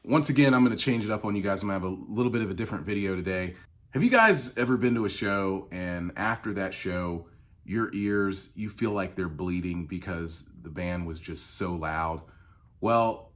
Once again, I'm going to change it up on you guys. I'm going to have a little bit of a different video today. Have you guys ever been to a show and after that show, your ears, you feel like they're bleeding because the band was just so loud? Well,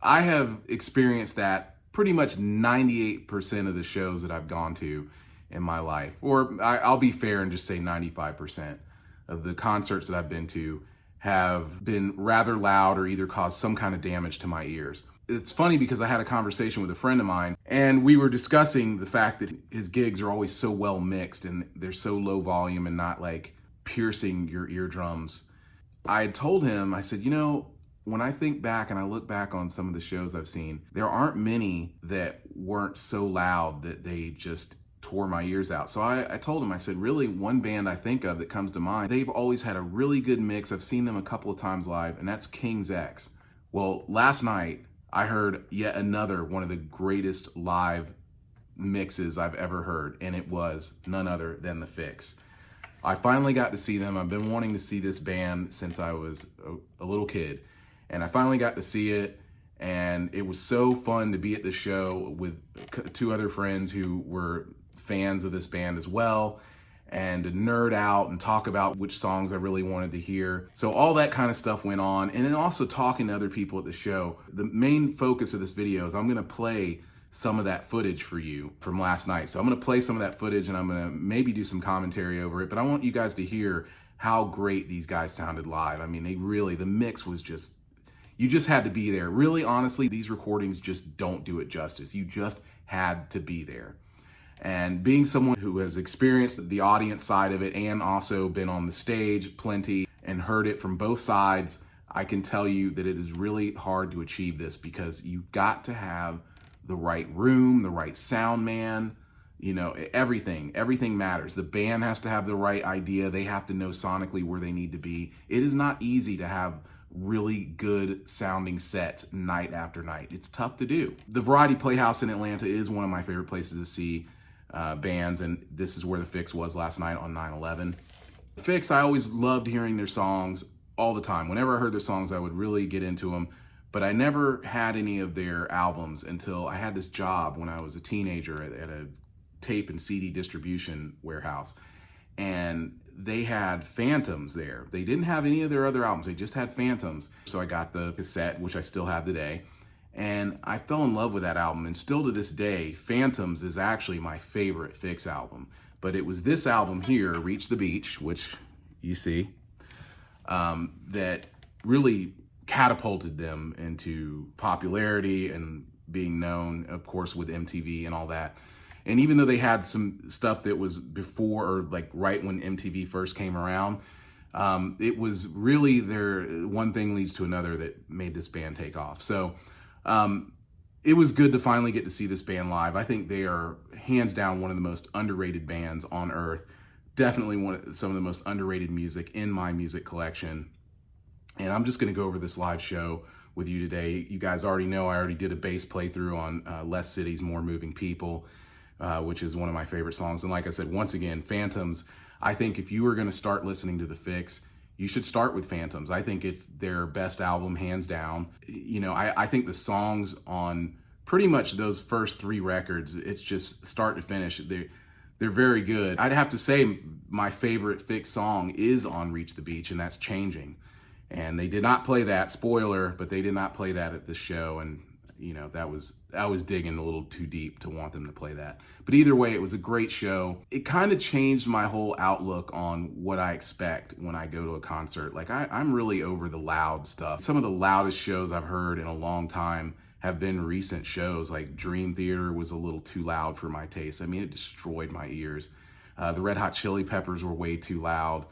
I have experienced that pretty much 98% of the shows that I've gone to in my life. Or I'll be fair and just say 95% of the concerts that I've been to have been rather loud or either caused some kind of damage to my ears. It's funny because I had a conversation with a friend of mine and we were discussing the fact that his gigs are always so well mixed and they're so low volume and not like piercing your eardrums. I had told him, I said, when I think back and I look back on some of the shows I've seen, there aren't many that weren't so loud that they just tore my ears out. So I told him, I said, really one band I think of that comes to mind, they've always had a really good mix. I've seen them a couple of times live, and that's King's X. Well, last night I heard yet another one of the greatest live mixes I've ever heard, and it was none other than the Fixx. I finally got to see them. I've been wanting to see this band since I was a little kid, and I finally got to see it, and it was so fun to be at the show with two other friends who were fans of this band as well, and to nerd out and talk about which songs I really wanted to hear. So all that kind of stuff went on, and then also talking to other people at the show. The main focus of this video is I'm gonna play some of that footage for you from last night. So I'm gonna play some of that footage and I'm gonna maybe do some commentary over it, but I want you guys to hear how great these guys sounded live. I mean, the mix was just, you just had to be there. Really, honestly, these recordings just don't do it justice. You just had to be there. And being someone who has experienced the audience side of it and also been on the stage plenty and heard it from both sides, I can tell you that it is really hard to achieve this because you've got to have the right room, the right sound man, everything matters. The band has to have the right idea. They have to know sonically where they need to be. It is not easy to have really good sounding sets night after night. It's tough to do. The Variety Playhouse in Atlanta is one of my favorite places to see bands, and this is where the Fixx was last night on 9/11. Fixx, I always loved hearing their songs all the time. Whenever I heard their songs, I would really get into them, but I never had any of their albums until I had this job when I was a teenager at a tape and CD distribution warehouse, and they had Phantoms there. They didn't have any of their other albums. They just had Phantoms. So I got the cassette, which I still have today, and I fell in love with that album. And still to this day, Phantoms is actually my favorite Fixx album. But it was this album here, Reach the Beach, which you see, that really catapulted them into popularity and being known, of course, with MTV and all that. And even though they had some stuff that was before or like right when MTV first came around, it was really one thing leads to another that made this band take off. So it was good to finally get to see this band live. I think they are hands down one of the most underrated bands on earth. Definitely some of the most underrated music in my music collection. And I'm just gonna go over this live show with you today. You guys already know I already did a bass playthrough on Less Cities, More Moving People, which is one of my favorite songs. And like I said, once again, Phantoms, I think if you were gonna start listening to the Fixx, you should start with Phantoms. I think it's their best album, hands down. I think the songs on pretty much those first three records, it's just start to finish, they're very good. I'd have to say my favorite Fixx song is on Reach the Beach, and that's Changing. And they did not play that, spoiler, but they did not play that at this show. And I was digging a little too deep to want them to play that. But either way, it was a great show. It kind of changed my whole outlook on what I expect when I go to a concert. Like I'm really over the loud stuff. Some of the loudest shows I've heard in a long time have been recent shows. Like Dream Theater was a little too loud for my taste. I mean, it destroyed my ears. The Red Hot Chili Peppers were way too loud.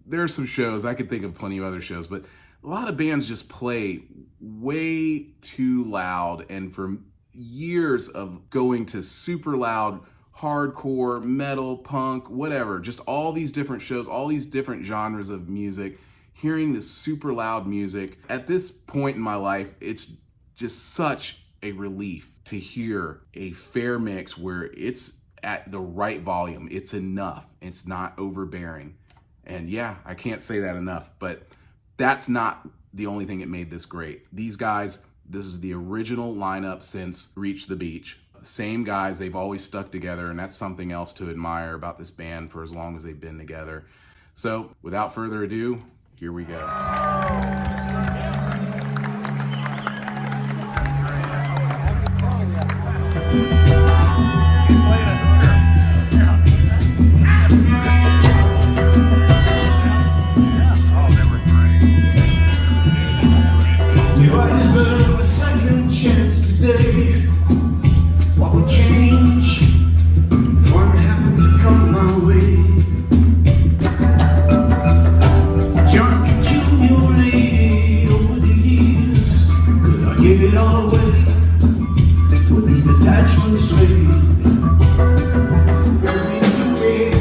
There are some shows, I could think of plenty of other shows, but a lot of bands just play way too loud, and for years of going to super loud, hardcore, metal, punk, whatever, just all these different shows, all these different genres of music, hearing this super loud music. At this point in my life, it's just such a relief to hear a fair mix where it's at the right volume. It's enough. It's not overbearing. And yeah, I can't say that enough, but that's not the only thing that made this great. These guys, this is the original lineup since Reach the Beach. Same guys, they've always stuck together, and that's something else to admire about this band for as long as they've been together. So without further ado, here we go. What would change if one happened to come my way? Junk accumulated over the years. Could I give it all away? Would these attachments fade? Buried away.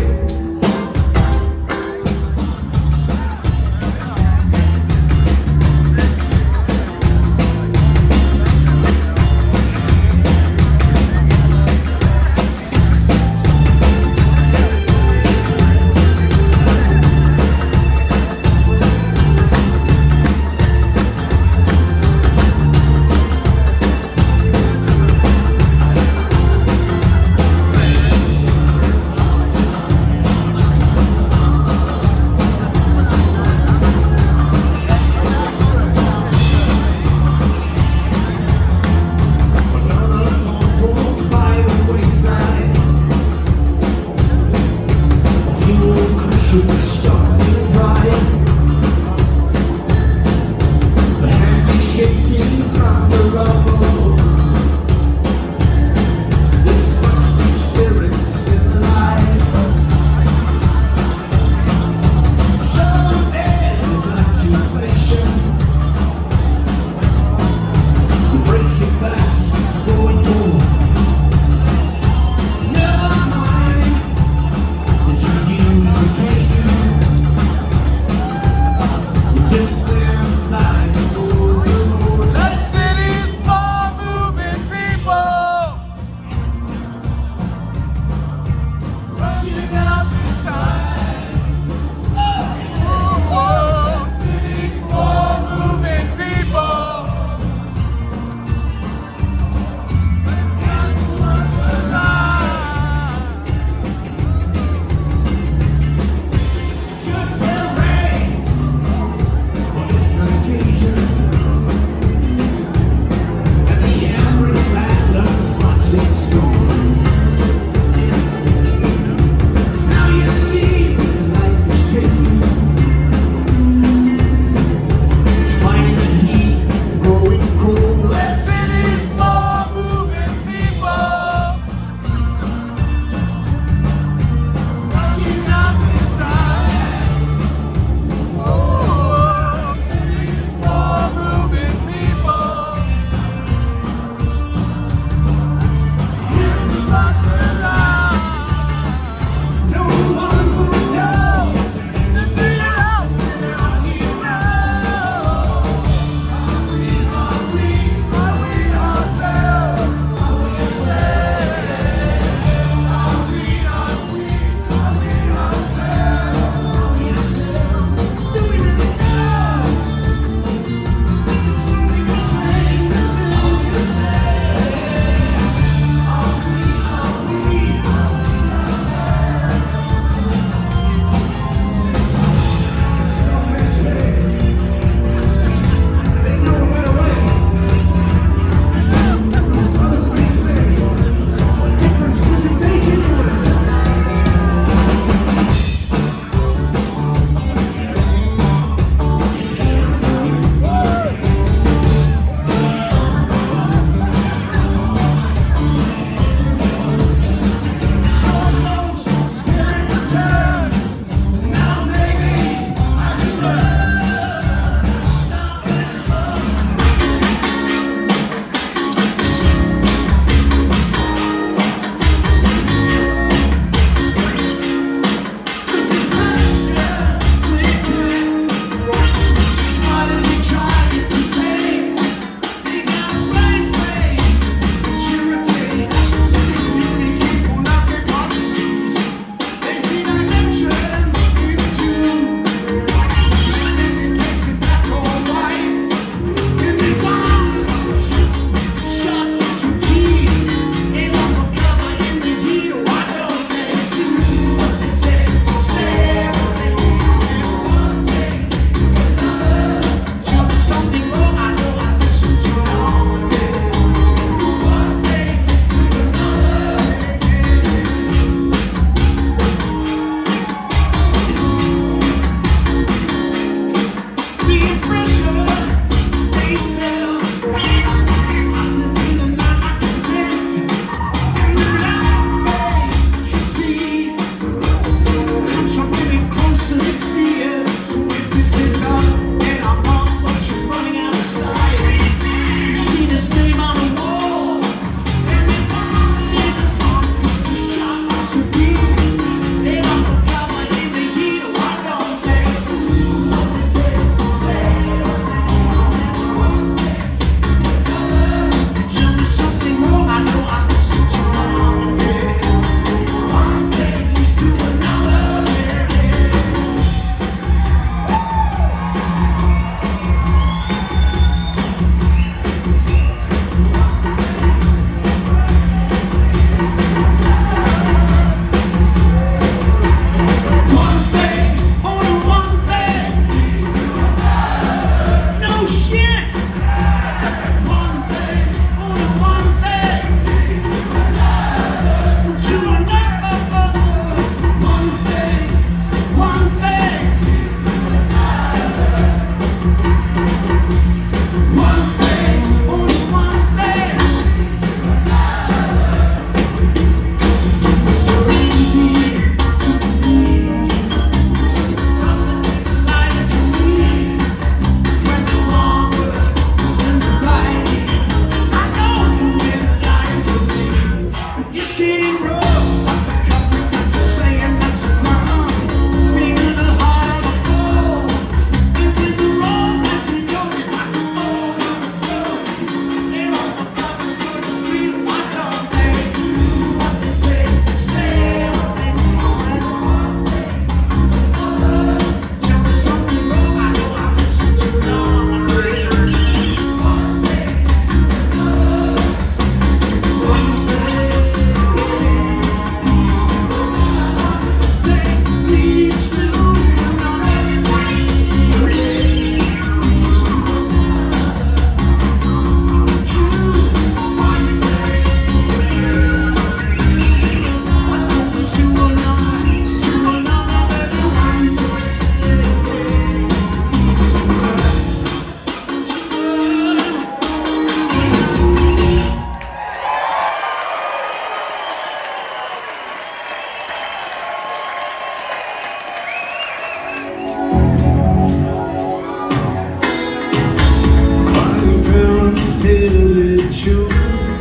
children.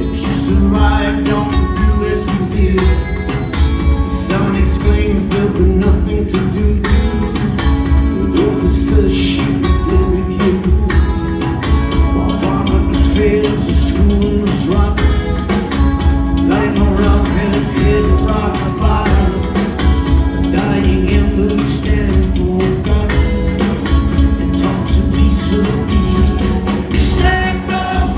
If you survive, don't do as we did. The sound exclaims there'll be nothing to do to. The daughter says she would deal with you. While farmer fails, the school was rotten. Lying around his head, rock the bottom. The dying embers stand forgotten. And talks of peace will be. Stand up,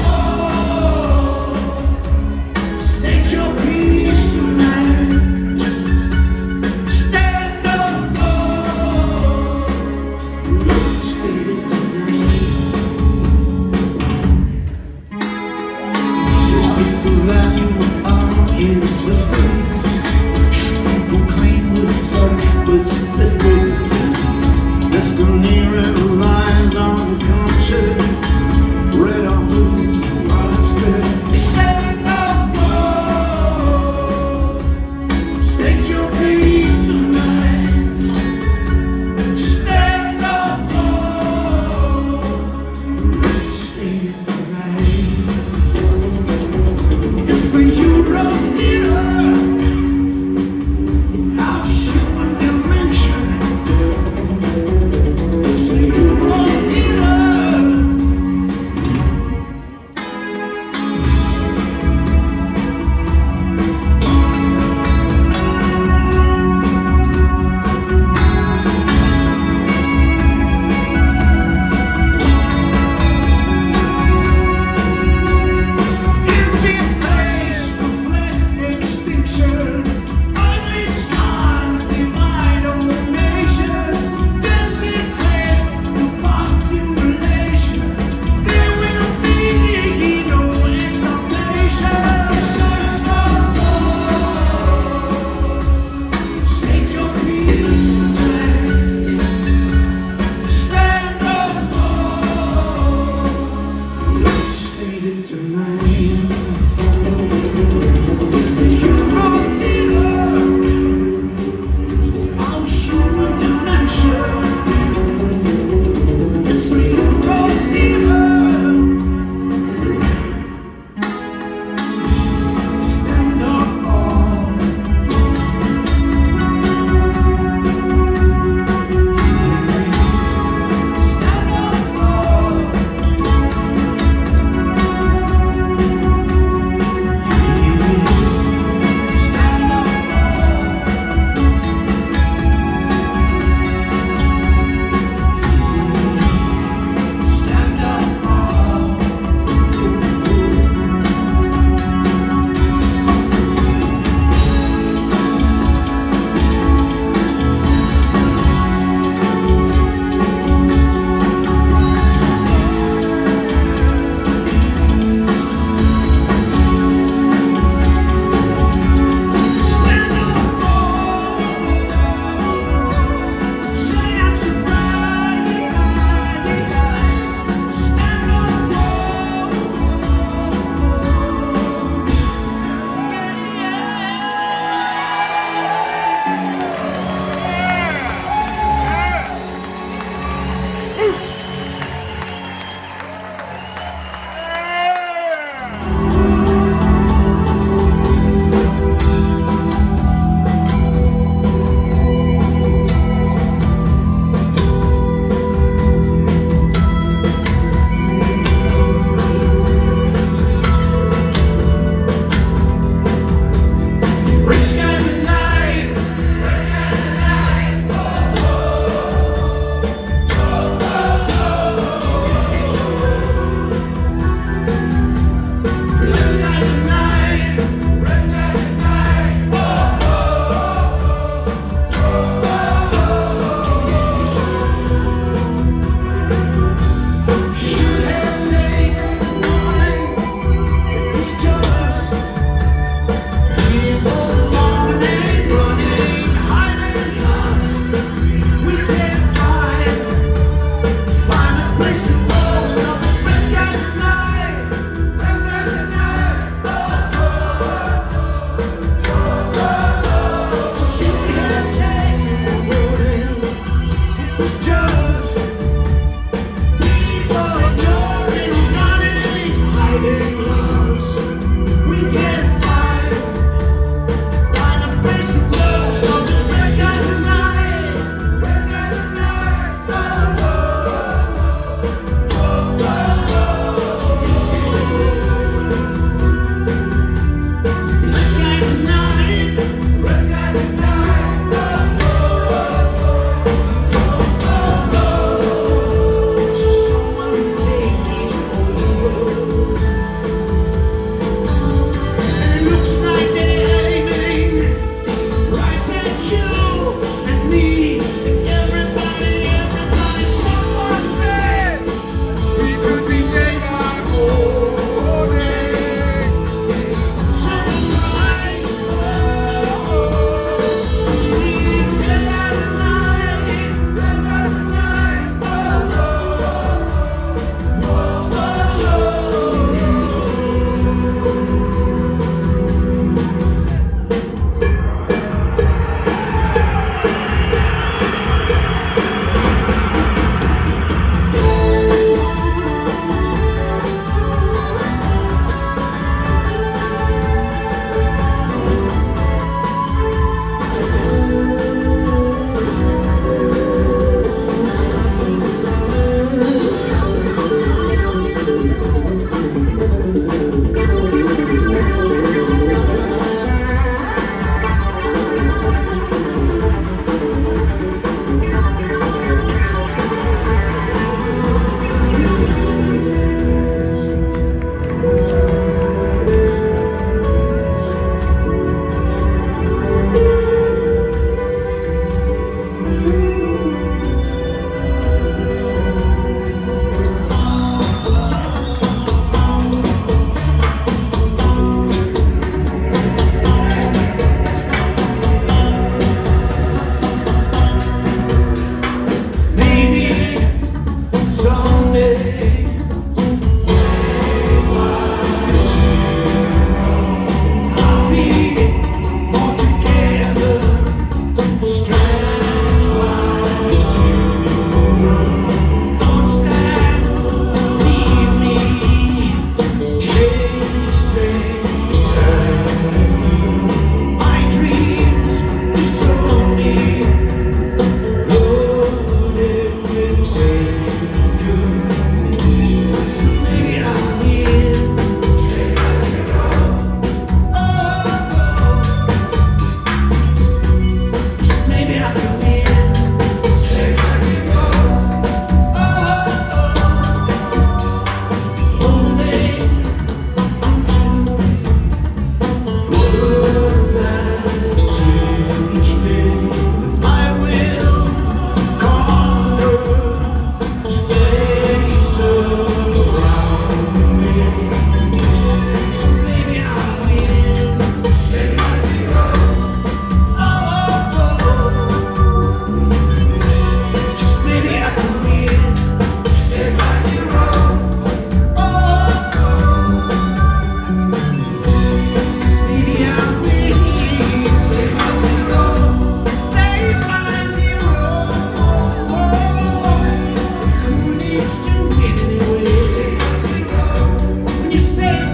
when you say